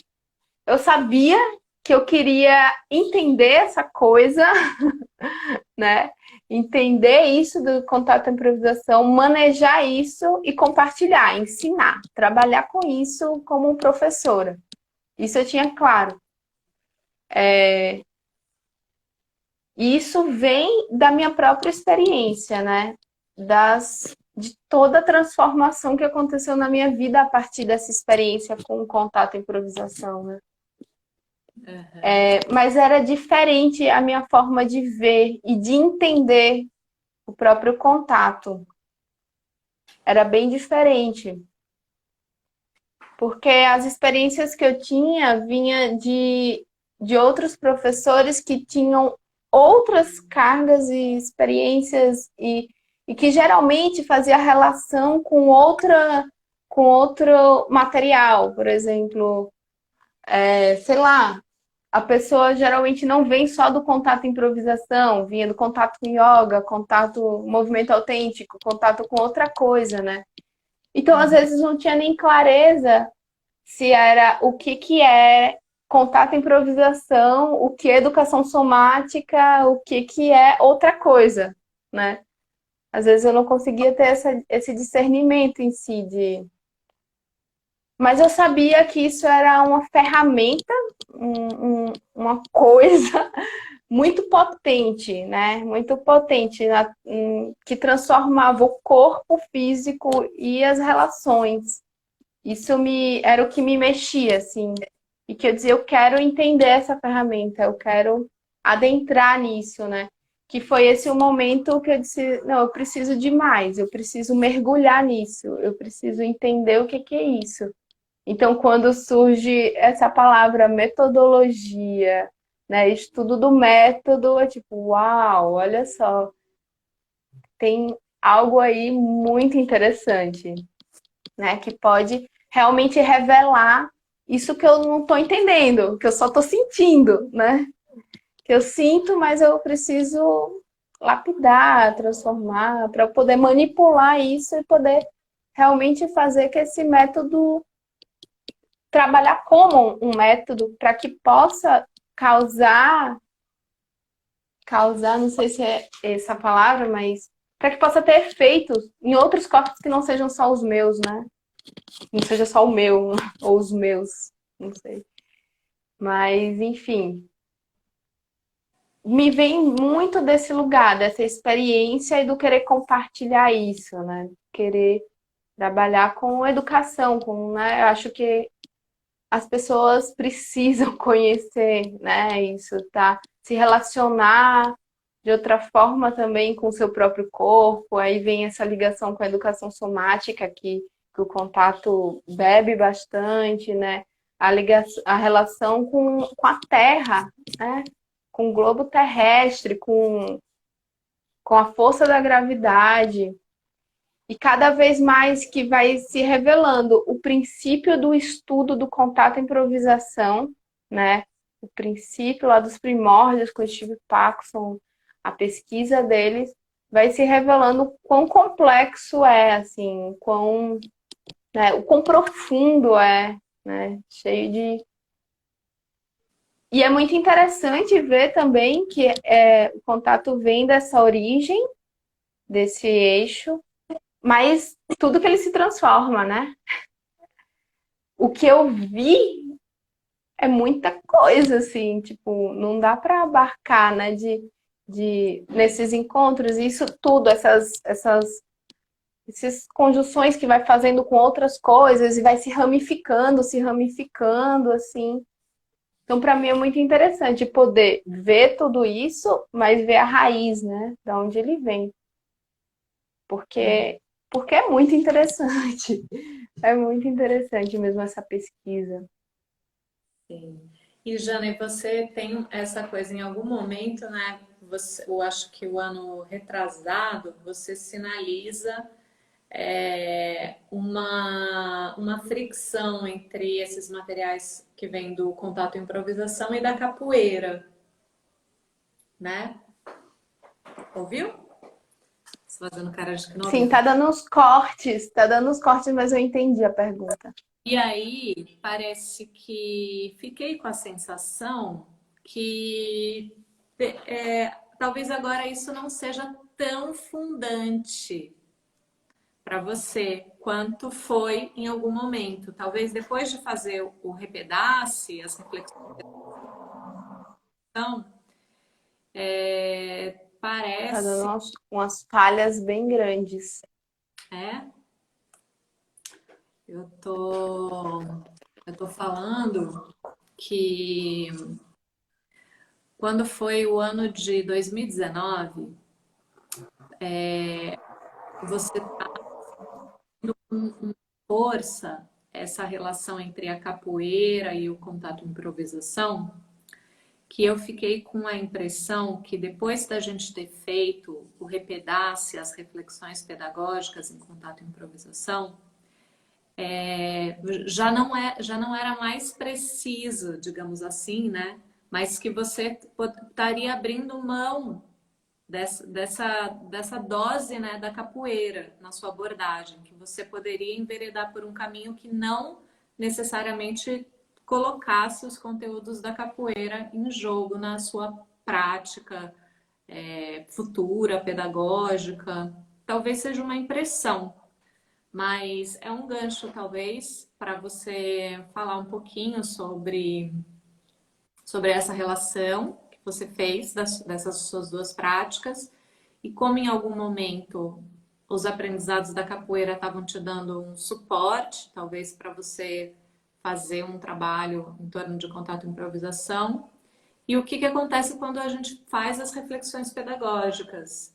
Eu sabia que eu queria entender essa coisa, né? Entender isso do contato à improvisação, manejar isso e compartilhar, ensinar, trabalhar com isso como professora. Isso eu tinha claro. E isso vem da minha própria experiência, né? De toda a transformação que aconteceu na minha vida a partir dessa experiência com o contato à improvisação, né? Uhum. Mas era diferente a minha forma de ver e de entender o próprio contato. Era bem diferente, porque as experiências que eu tinha vinha de outros professores que tinham outras cargas e experiências e que geralmente fazia relação com outro material, por exemplo, sei lá, a pessoa geralmente não vem só do contato improvisação, vinha do contato com yoga, contato movimento autêntico, contato com outra coisa, né? Então, às Uhum. vezes, não tinha nem clareza se era o que que é contato improvisação, o que é educação somática, o que que é outra coisa, né? Às vezes eu não conseguia ter esse discernimento em si de... Mas eu sabia que isso era uma ferramenta, uma coisa muito potente, né? Muito potente, que transformava o corpo físico e as relações. Era o que me mexia, assim. E que eu dizia, eu quero entender essa ferramenta, eu quero adentrar nisso, né? Que foi esse o momento que eu disse, não, eu preciso de mais, eu preciso mergulhar nisso, eu preciso entender o que que é isso. Então, quando surge essa palavra metodologia, né, estudo do método, é tipo, uau, olha só, tem algo aí muito interessante, né? Que pode realmente revelar isso que eu não estou entendendo, que eu só estou sentindo, né? Que eu sinto, mas eu preciso lapidar, transformar, para poder manipular isso e poder realmente fazer que esse método trabalhar como um método para que possa causar, não sei se é essa palavra, mas para que possa ter efeitos em outros corpos que não sejam só os meus, né? Não seja só o meu ou os meus, não sei. Mas, enfim, me vem muito desse lugar, dessa experiência e do querer compartilhar isso, né? Querer trabalhar com educação, com, né? Eu acho que as pessoas precisam conhecer, né? Isso, tá? Se relacionar de outra forma também com o seu próprio corpo. Aí vem essa ligação com a educação somática, que o contato bebe bastante, né? A relação com a terra, né? Com o globo terrestre, com a força da gravidade. E cada vez mais que vai se revelando o princípio do estudo do contato e improvisação, né? O princípio lá dos primórdios com o Steve Paxson, a pesquisa deles, vai se revelando quão complexo é, assim, né, o quão profundo é, né? Cheio de... E é muito interessante ver também que o contato vem dessa origem, desse eixo, mas tudo que ele se transforma, né? O que eu vi é muita coisa, assim, tipo, não dá para abarcar, né, nesses encontros, isso tudo, essas conjunções que vai fazendo com outras coisas e vai se ramificando, assim. Então, para mim é muito interessante poder ver tudo isso, mas ver a raiz, né, da onde ele vem. Porque, porque é muito interessante. É muito interessante mesmo essa pesquisa. Sim. E Jane, você tem essa coisa em algum momento, né? Eu acho que o ano retrasado você sinaliza uma fricção entre esses materiais que vêm do contato e improvisação e da capoeira, né? Ouviu? Você fazendo cara de que não Sim, ouviu. tá dando uns cortes, mas eu entendi a pergunta. E aí, parece que fiquei com a sensação que talvez agora isso não seja tão fundante para você quanto foi em algum momento. Talvez depois de fazer o repedace, as reflexões, Tá dando parece, umas falhas bem grandes. é, eu tô, eu tô falando que quando foi o ano de 2019, você com força essa relação entre a capoeira e o contato improvisação, que eu fiquei com a impressão que depois da gente ter feito o repedace, as reflexões pedagógicas em contato improvisação, já não era mais preciso, digamos assim, né? Mas que você estaria abrindo mão dessa dose, né, da capoeira na sua abordagem, que você poderia enveredar por um caminho que não necessariamente colocasse os conteúdos da capoeira em jogo na sua prática futura, pedagógica. Talvez seja uma impressão, mas é um gancho, talvez, para você falar um pouquinho sobre essa relação que você fez dessas suas duas práticas e como em algum momento os aprendizados da capoeira estavam te dando um suporte, talvez para você fazer um trabalho em torno de contato e improvisação, e o que que acontece quando a gente faz as reflexões pedagógicas.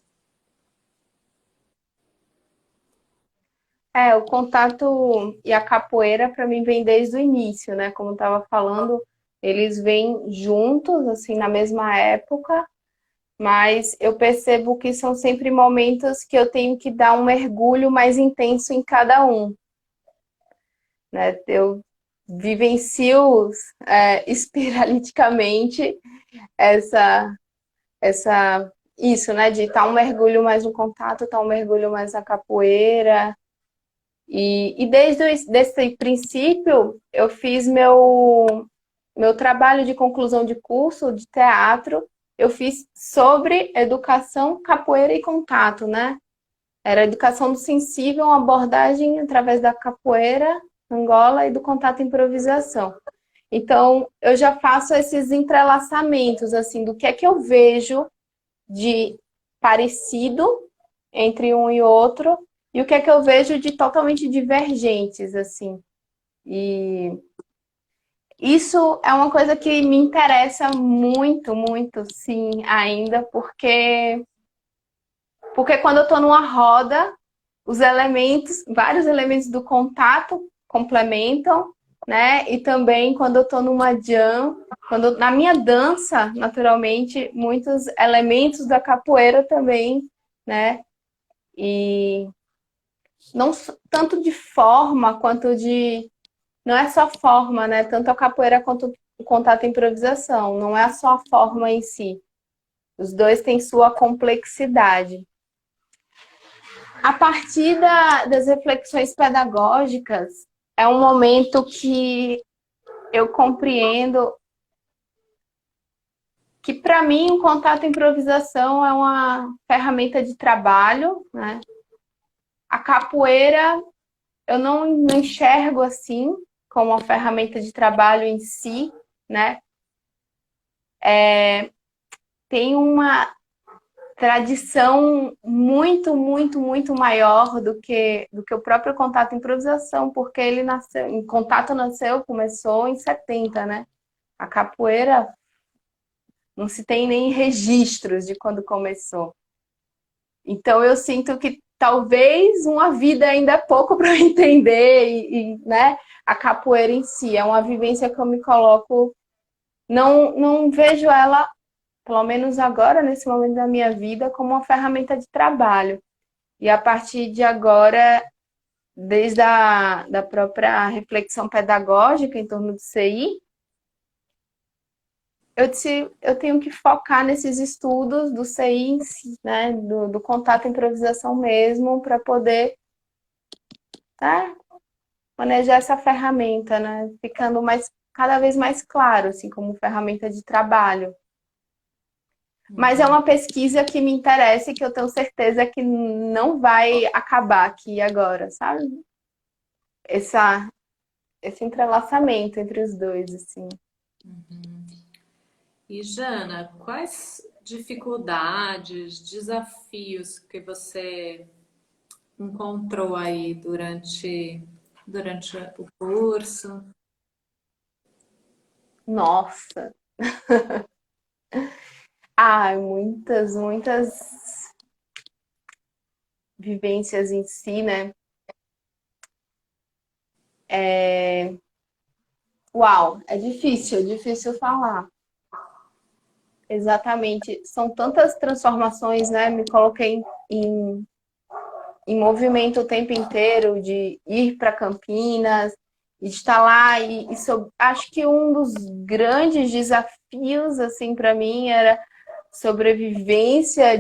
O contato e a capoeira para mim vem desde o início, né? Como eu estava falando, eles vêm juntos, assim, na mesma época. mas eu percebo que são sempre momentos que eu tenho que dar um mergulho mais intenso em cada um, né? Eu vivencio espiraliticamente essa, isso, né? De estar um mergulho mais no contato, estar um mergulho mais na capoeira. E desde esse princípio, eu fiz meu trabalho de conclusão de curso de teatro, eu fiz sobre educação, capoeira e contato, né? Era educação do sensível, uma abordagem através da capoeira, Angola e do contato e improvisação. Então, eu já faço esses entrelaçamentos, assim, do que é que eu vejo de parecido entre um e outro, e o que é que eu vejo de totalmente divergentes, assim. E isso é uma coisa que me interessa muito, muito, sim, ainda, porque quando eu estou numa roda, os elementos, vários elementos do contato complementam, né? E também quando eu estou numa jam, na minha dança, naturalmente, muitos elementos da capoeira também, né? E não tanto de forma quanto de. Não é só forma, né? Tanto a capoeira quanto o contato e improvisação. Não é só a forma em si. Os dois têm sua complexidade. A partir das reflexões pedagógicas, é um momento que eu compreendo que, para mim, o contato e improvisação é uma ferramenta de trabalho, né? A capoeira, eu não enxergo assim, como uma ferramenta de trabalho em si, né? Tem uma tradição muito, muito, muito maior do que o próprio contato e improvisação, porque ele nasceu, em contato começou em 70, né? A capoeira não se tem nem registros de quando começou. Então eu sinto que talvez uma vida ainda é pouco para eu entender né, a capoeira em si. É uma vivência que eu me coloco, não vejo ela, pelo menos agora, nesse momento da minha vida, como uma ferramenta de trabalho. E a partir de agora, desde da própria reflexão pedagógica em torno do CI, eu tenho que focar nesses estudos do CI em si, né? Do contato e improvisação mesmo, para poder, tá, manejar essa ferramenta, né? Ficando cada vez mais claro, assim, como ferramenta de trabalho. Mas é uma pesquisa que me interessa e que eu tenho certeza que não vai acabar aqui agora, sabe? Esse entrelaçamento entre os dois, assim. E Jana, quais dificuldades, desafios que você encontrou aí durante o curso? Nossa! Ah, muitas, muitas vivências em si, né? Uau, é difícil falar. Exatamente. São tantas transformações, né? Me coloquei em movimento o tempo inteiro, de ir para Campinas, de estar lá. Acho que um dos grandes desafios, assim, para mim era sobrevivência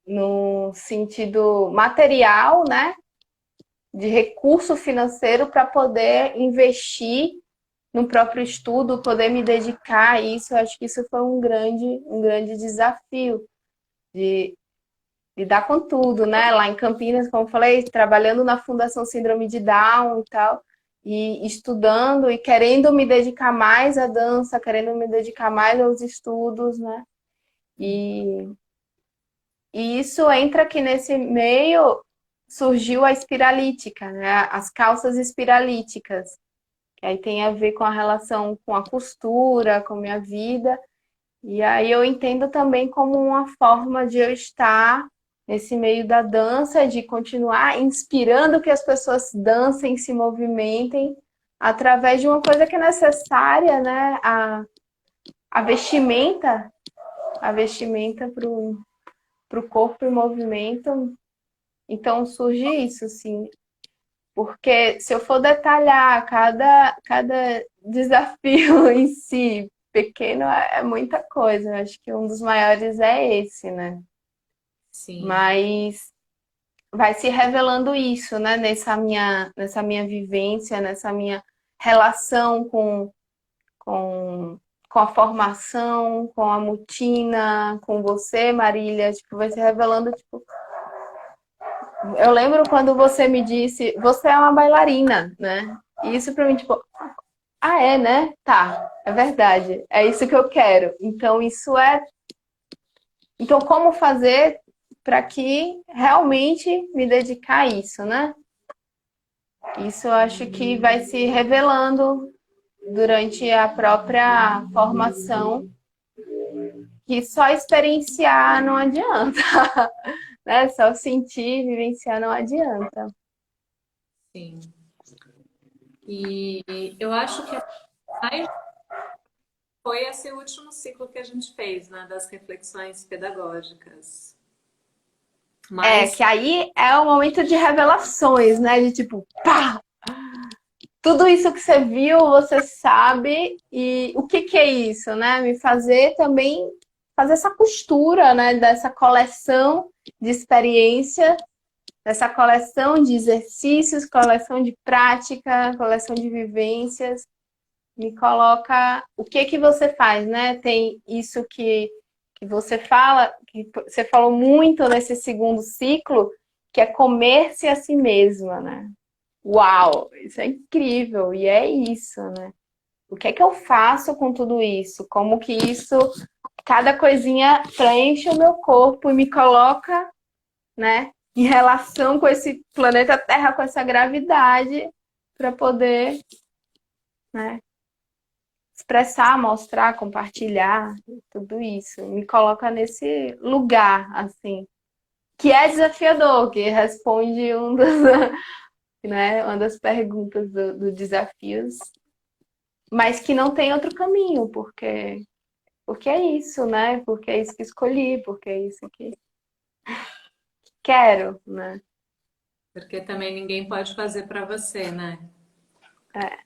no sentido material, né? De recurso financeiro para poder investir no próprio estudo, poder me dedicar a isso. Eu acho que isso foi um grande desafio de lidar com tudo, né? Lá em Campinas, como eu falei, trabalhando na Fundação Síndrome de Down e tal, e estudando e querendo me dedicar mais à dança, querendo me dedicar mais aos estudos, né? E, e isso entra aqui nesse meio, surgiu a espiralítica, né? As calças espiralíticas, que aí tem a ver com a relação com a costura, com a minha vida. E aí eu entendo também como uma forma de eu estar nesse meio da dança, de continuar inspirando que as pessoas dancem, se movimentem, através de uma coisa que é necessária, né? A vestimenta a vestimenta para o corpo em movimento. Então surge isso, assim. Porque se eu for detalhar cada desafio em si, pequeno, é muita coisa. Eu acho que um dos maiores é esse, né? Sim. Mas vai se revelando isso, né? Nessa minha vivência, nessa minha relação com, com a formação, com a Mutina, com você, Marília. Tipo, vai se revelando, tipo, eu lembro quando você me disse, você é uma bailarina, né? E isso pra mim, tipo, ah, é, né? Tá, é verdade. É isso que eu quero. Então, isso é. Então, como fazer para que realmente me dedicar a isso, né? Isso eu acho que vai se revelando durante a própria formação, que só experienciar não adianta, né? Só sentir, vivenciar não adianta. Sim. E eu acho que mais foi esse último ciclo que a gente fez, né, das reflexões pedagógicas. É, Mas que aí é o momento de revelações, né? De tipo, pá! Tudo isso que você viu, você sabe, e o que que é isso, né? Me fazer também fazer essa costura, né? Dessa coleção de experiência, dessa coleção de exercícios, coleção de prática, coleção de vivências, me coloca o que que você faz, né? Tem isso que você fala, que você falou muito nesse segundo ciclo, que é comer-se a si mesma, né? Uau, isso é incrível, e é isso, né? O que é que eu faço com tudo isso? Como que isso, cada coisinha preenche o meu corpo e me coloca, né, em relação com esse planeta Terra, com essa gravidade, para poder, né, expressar, mostrar, compartilhar, tudo isso. Me coloca nesse lugar, assim, que é desafiador, que responde né, uma das perguntas do desafios, mas que não tem outro caminho, porque é isso, né? Porque é isso que escolhi, porque é isso que quero, né? porque também ninguém pode fazer para você, né? É,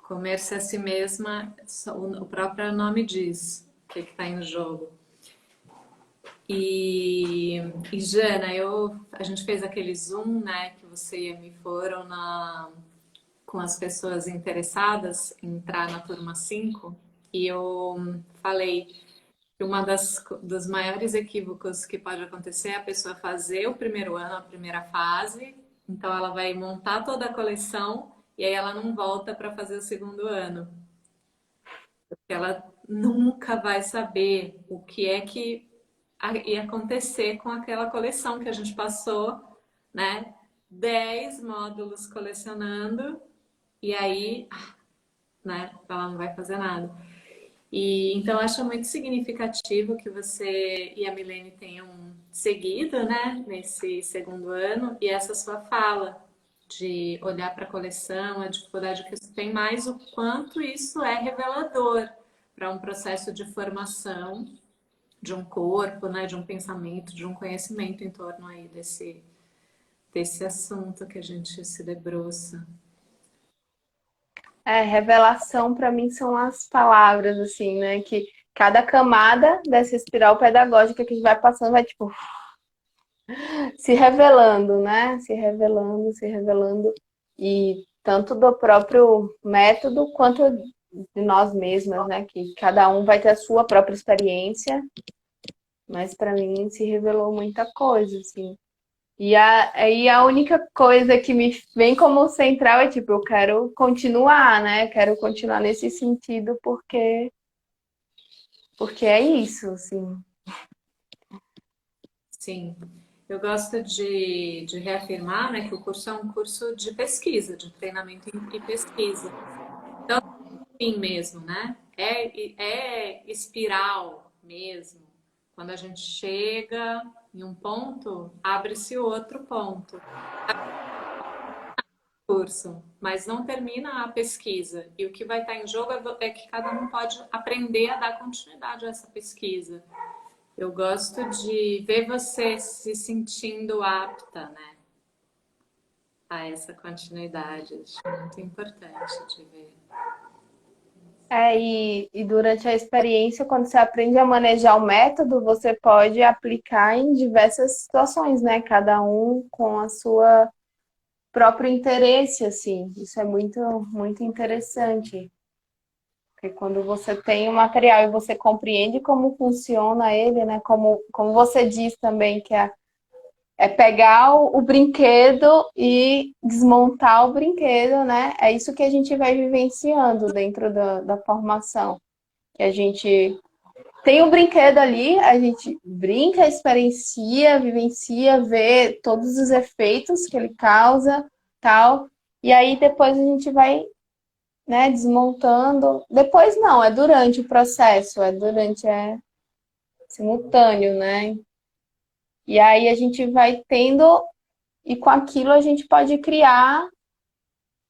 Comer-se a si mesma, o próprio nome diz o que está em jogo. E Jana, a gente fez aquele Zoom, né, que você e a Mi foram com as pessoas interessadas em entrar na turma 5 e eu falei que dos maiores equívocos que pode acontecer é a pessoa fazer o primeiro ano, a primeira fase, então ela vai montar toda a coleção e aí ela não volta para fazer o segundo ano, porque ela nunca vai saber o que é que ia acontecer com aquela coleção que a gente passou, né? 10 módulos colecionando e aí, né, ela não vai fazer nada. E então acho muito significativo que você e a Milene tenham seguido, né, nesse segundo ano e essa sua fala de olhar para a coleção, a dificuldade que isso tem, mais o quanto isso é revelador para um processo de formação de um corpo, né, de um pensamento, de um conhecimento em torno aí desse assunto que a gente se debruça. revelação para mim são as palavras, assim, né? Que cada camada dessa espiral pedagógica que a gente vai passando vai, tipo, se revelando, né? Se revelando, se revelando. E tanto do próprio método quanto de nós mesmas, né? Que cada um vai ter a sua própria experiência, mas para mim se revelou muita coisa, assim. Aí a única coisa que me vem como central é tipo, eu quero continuar, né? Quero continuar nesse sentido porque é isso, assim. Sim, eu gosto de reafirmar, né, que o curso é um curso de pesquisa, de treinamento e pesquisa. Então, sim mesmo, né? É espiral mesmo. Quando a gente chega em um ponto, abre-se outro ponto. curso, mas não termina a pesquisa. E o que vai estar em jogo é que cada um pode aprender a dar continuidade a essa pesquisa. Eu gosto de ver você se sentindo apta, né, a essa continuidade. Acho muito importante de ver. E durante a experiência, quando você aprende a manejar o método, você pode aplicar em diversas situações, né? Cada um com a sua próprio interesse, assim. Isso é muito, muito interessante. Porque quando você tem o material e você compreende como funciona ele, né? Como você diz também, que é pegar o brinquedo e desmontar o brinquedo, né? É isso que a gente vai vivenciando dentro da formação. Que a gente tem o brinquedo ali, a gente brinca, experiencia, vivencia, vê todos os efeitos que ele causa, tal. E aí depois a gente vai, né, desmontando. Depois não, é durante o processo, é simultâneo, né? E aí a gente vai tendo, e com aquilo a gente pode criar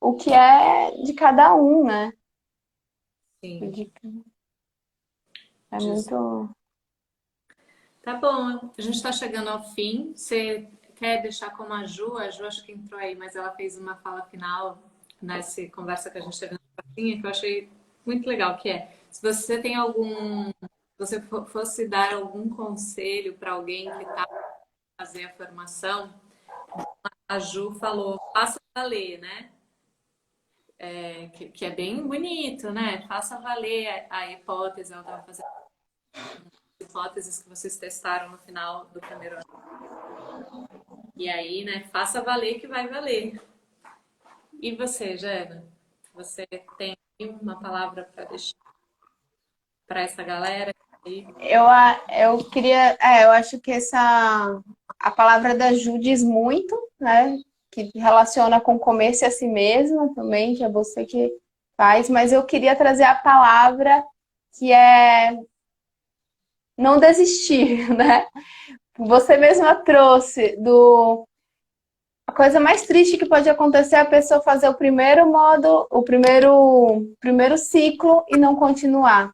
o que é de cada um, né? Sim. É muito. Tá bom, a gente está chegando ao fim. Você quer deixar como a Ju? A Ju acho que entrou aí, mas ela fez uma fala final nessa conversa que a gente teve na pracinha, que eu achei muito legal, que é, se você tem algum, se você fosse dar algum conselho para alguém que está fazer a formação, a Ju falou, faça valer, né? Que é bem bonito, né? Faça valer a hipótese, ela estava fazendo hipóteses que vocês testaram no final do primeiro ano. E aí, né, faça valer que vai valer. E você, Jana? Você tem uma palavra para deixar para essa galera aí? Eu queria. Eu acho que a palavra da Ju diz muito, né? Que relaciona com comer-se a si mesma também, que é você que faz, mas eu queria trazer a palavra que é não desistir, né? Você mesma trouxe a coisa mais triste que pode acontecer é a pessoa fazer o primeiro modo, o primeiro ciclo e não continuar.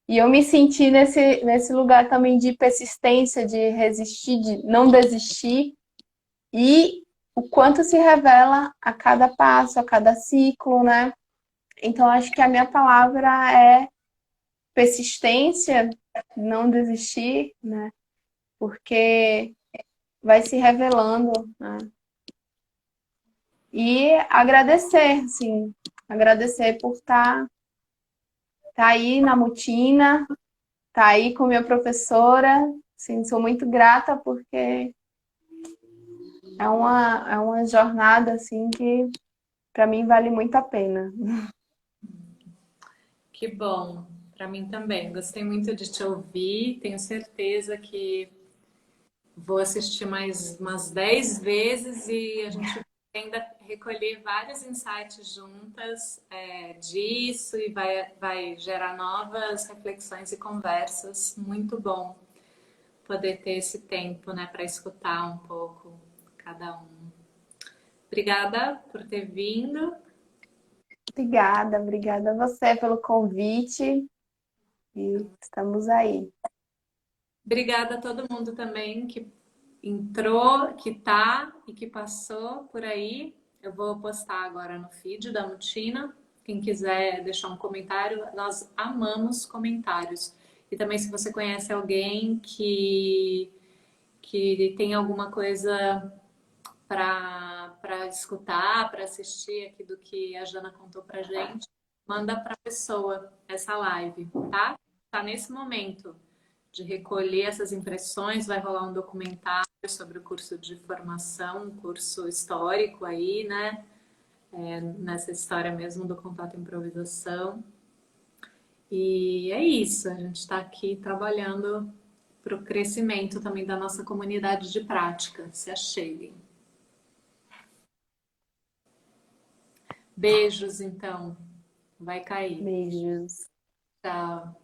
E eu me senti nesse lugar também de persistência, de resistir, de não desistir, e o quanto se revela a cada passo, a cada ciclo, né? Então, acho que a minha palavra é persistência, não desistir, né? Porque vai se revelando, né? E agradecer, sim, agradecer por tá aí na Mutina, tá aí com minha professora, sim, sou muito grata porque é uma jornada assim que para mim vale muito a pena. Que bom, para mim também. Gostei muito de te ouvir. Tenho certeza que vou assistir mais umas 10 vezes e a gente vai ainda recolher vários insights juntas disso e vai gerar novas reflexões e conversas. Muito bom poder ter esse tempo, né, para escutar um pouco cada um. Obrigada por ter vindo. Obrigada a você pelo convite e estamos aí. Obrigada a todo mundo também que entrou, que tá e que passou por aí. Eu vou postar agora no feed da Mutina. Quem quiser deixar um comentário, nós amamos comentários. E também se você conhece alguém que tem alguma coisa para escutar, para assistir aqui do que a Jana contou pra gente, manda para a pessoa essa live, tá? Tá nesse momento de recolher essas impressões, vai rolar um documentário sobre o curso de formação, um curso histórico aí, né? Nessa história mesmo do contato e improvisação. E é isso, a gente está aqui trabalhando para o crescimento também da nossa comunidade de prática. Se acheguem. Beijos, então. Vai cair. Beijos. Tchau.